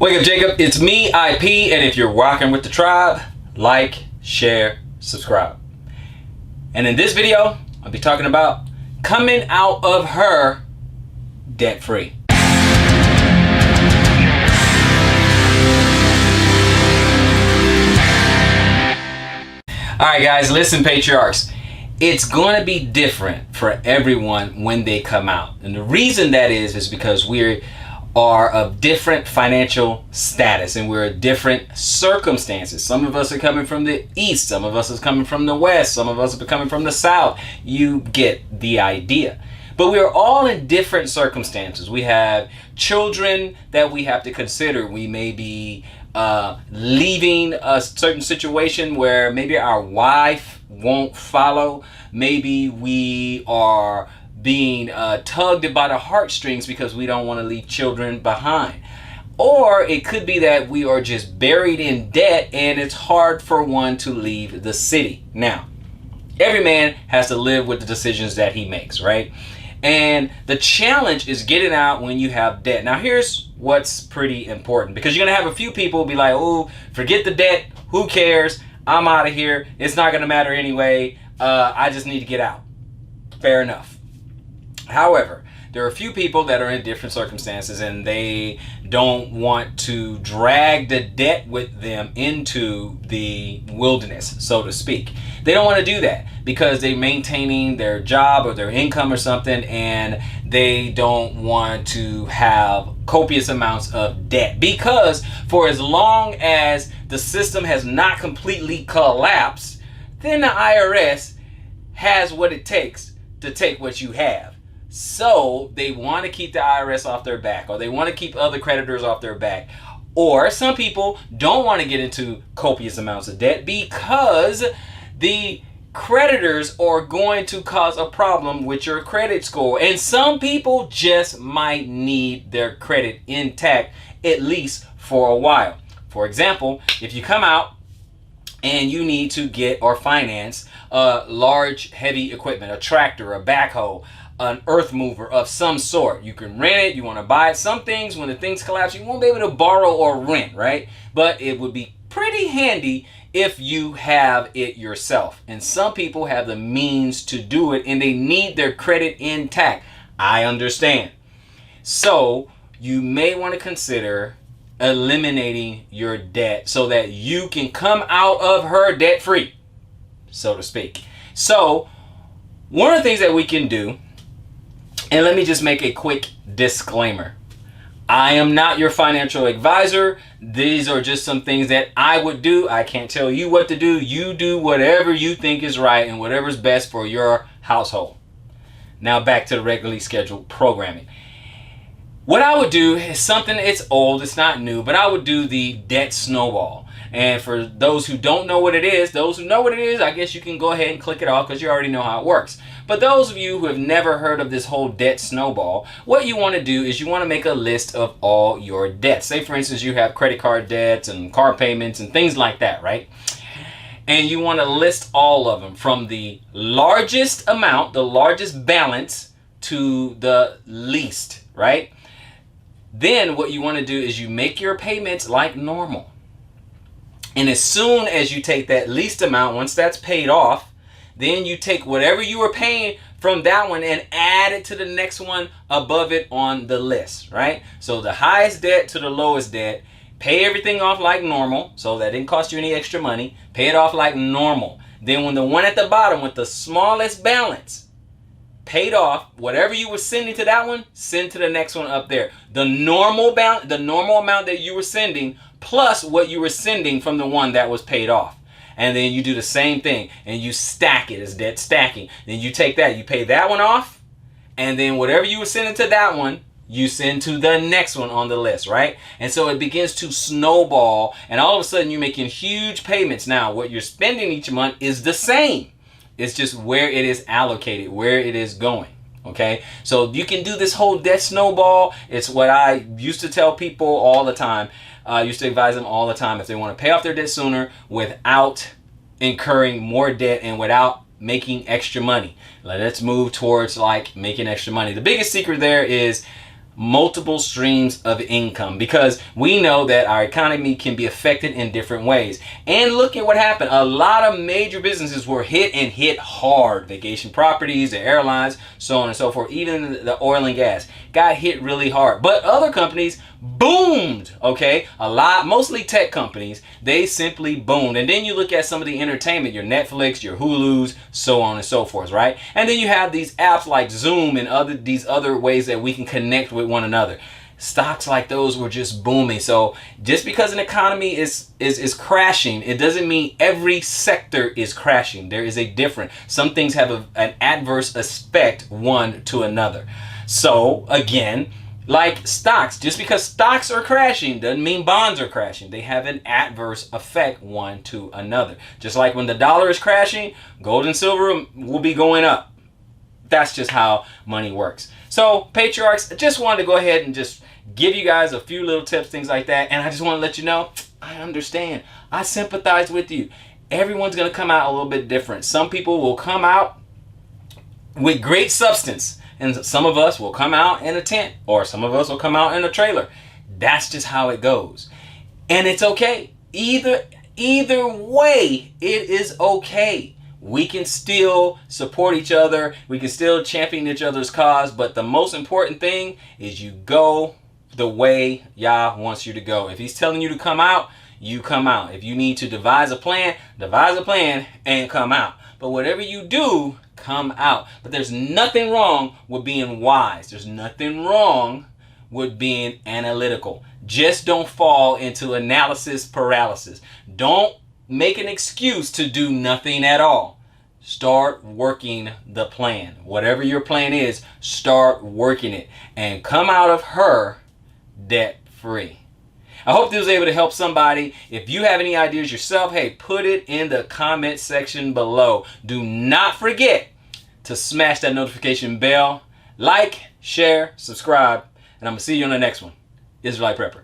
Wake up, Jacob. It's me, IP, and if you're rocking with the tribe, like, share, subscribe. And in this video, I'll be talking about coming out of her debt-free. Alright guys, listen patriarchs. It's going to be different for everyone when they come out. And the reason that is because we are of different financial status and we're different circumstances. Some of us are coming from the east, some of us are coming from the west, some of us are coming from the south. You get the idea. But we're all in different circumstances. We have children that we have to consider. We may be leaving a certain situation where maybe our wife won't follow. Maybe we are being tugged by the heartstrings because we don't want to leave children behind. Or it could be that we are just buried in debt and it's hard for one to leave the city. Now, every man has to live with the decisions that he makes, right? And the challenge is getting out when you have debt. Now here's what's pretty important, because you're gonna have a few people be like, oh, forget the debt, who cares, I'm out of here, it's not gonna matter anyway, I just need to get out. Fair enough. However, there are a few people that are in different circumstances and they don't want to drag the debt with them into the wilderness, so to speak. They don't want to do that because they're maintaining their job or their income or something, and they don't want to have copious amounts of debt, because for as long as the system has not completely collapsed, then the IRS has what it takes to take what you have. So they want to keep the IRS off their back, or they want to keep other creditors off their back. Or some people don't want to get into copious amounts of debt because the creditors are going to cause a problem with your credit score. And some people just might need their credit intact, at least for a while. For example, if you come out and you need to get or finance a large heavy equipment, a tractor, a backhoe, an earth mover of some sort. You can rent it, you want to buy it. Some things, when the things collapse, you won't be able to borrow or rent, right? But it would be pretty handy if you have it yourself. And some people have the means to do it and they need their credit intact. I understand. So you may want to consider eliminating your debt so that you can come out of her debt free, so to speak. So one of the things that we can do, and let me just make a quick disclaimer. I am not your financial advisor. These are just some things that I would do. I can't tell you what to do. You do whatever you think is right and whatever's best for your household. Now back to the regularly scheduled programming. What I would do is something, it's old, it's not new, but I would do the debt snowball. And for those who don't know what it is, those who know what it is, I guess you can go ahead and click it off because you already know how it works. But those of you who have never heard of this whole debt snowball, what you want to do is you want to make a list of all your debts. Say for instance you have credit card debts and car payments and things like that, right? And you want to list all of them from the largest amount, the largest balance, to the least, right? Then what you want to do is you make your payments like normal. And as soon as you take that least amount, once that's paid off, then you take whatever you were paying from that one and add it to the next one above it on the list, right? So the highest debt to the lowest debt, pay everything off like normal, so that didn't cost you any extra money, pay it off like normal. Then when the one at the bottom with the smallest balance paid off, whatever you were sending to that one, send to the next one up there. The normal amount that you were sending plus what you were sending from the one that was paid off. And then you do the same thing and you stack it as debt stacking. Then you take that, you pay that one off, and then whatever you were sending to that one, you send to the next one on the list, right? And so it begins to snowball, and all of a sudden you're making huge payments. Now, what you're spending each month is the same. It's just where it is allocated, where it is going. Okay, so you can do this whole debt snowball. It's what I used to tell people all the time. I used to advise them all the time if they want to pay off their debt sooner without incurring more debt and without making extra money. Let's move towards like making extra money. The biggest secret there is multiple streams of income, because we know that our economy can be affected in different ways. And look at what happened. A lot of major businesses were hit, and hit hard. Vacation properties, the airlines, so on and so forth. Even the oil and gas got hit really hard. But other companies boomed, okay? Mostly tech companies, they simply boomed. And then you look at some of the entertainment, your Netflix, your Hulus, so on and so forth, right? And then you have these apps like Zoom and these other ways that we can connect with one another. Stocks like those were just booming. So just because an economy is crashing, it doesn't mean every sector is crashing. There is a difference. Some things have an adverse effect one to another. So again, like stocks, just because stocks are crashing doesn't mean bonds are crashing. They have an adverse effect one to another. Just like when the dollar is crashing, gold and silver will be going up. That's just how money works. So patriarchs, I just wanted to go ahead and just give you guys a few little tips, things like that. And I just want to let you know, I understand. I sympathize with you. Everyone's going to come out a little bit different. Some people will come out with great substance, and some of us will come out in a tent, or some of us will come out in a trailer. That's just how it goes. And it's okay. Either way, it is okay. We can still support each other. We can still champion each other's cause. But the most important thing is you go the way Yah wants you to go. If he's telling you to come out, you come out. If you need to devise a plan and come out. But whatever you do, come out. But there's nothing wrong with being wise. There's nothing wrong with being analytical. Just don't fall into analysis paralysis. Don't make an excuse to do nothing at all. Start working the plan. Whatever your plan is, start working it and come out of her debt free. I hope this was able to help somebody. If you have any ideas yourself, hey, put it in the comment section below. Do not forget to smash that notification bell, like, share, subscribe, and I'm going to see you on the next one. Israelite Prepper.